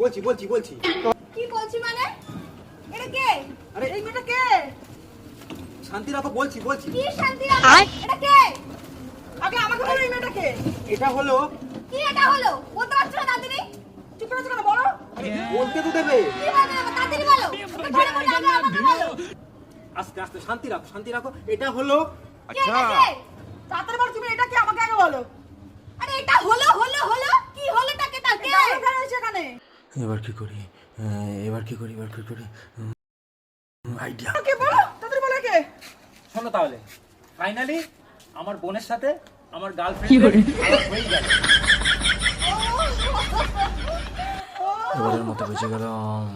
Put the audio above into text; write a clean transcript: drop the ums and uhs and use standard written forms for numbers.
বলছি কি বলছি মানে? এটা কে? আরে এই মেয়েটা কে? শান্তি রাখো, বলছি কি শান্তি রাখো? এটা কে? আগে আমাকে বলো এই মেয়েটা কে? এটা হলো। কি এটা হলো? বলতে পারছো না দাদিনি? চুপ করে আছো কেন বলো? বলতে তো দেবে। কি বলবে না তাড়াতাড়ি বলো। ওকে ধরে বলে আগে আমাকে বলো। আস্তে শান্তি রাখো। এটা হলো। আচ্ছা তাড়াতাড়ি বলো তুমি এটা কে আমাকে আগে বলো। আরে এটা হলো কি হলোটাকে তা কে? কেন সেখানে? এবার কি করি? আইডিয়া। কে বলো? তাড়াতাড়ি বলো কে? শোনো তাহলে, ফাইনালি আমার বোনের সাথে আমার গার্লফ্রেন্ড হয়ে গেল। এবারের মতো বেঁচে গেলাম।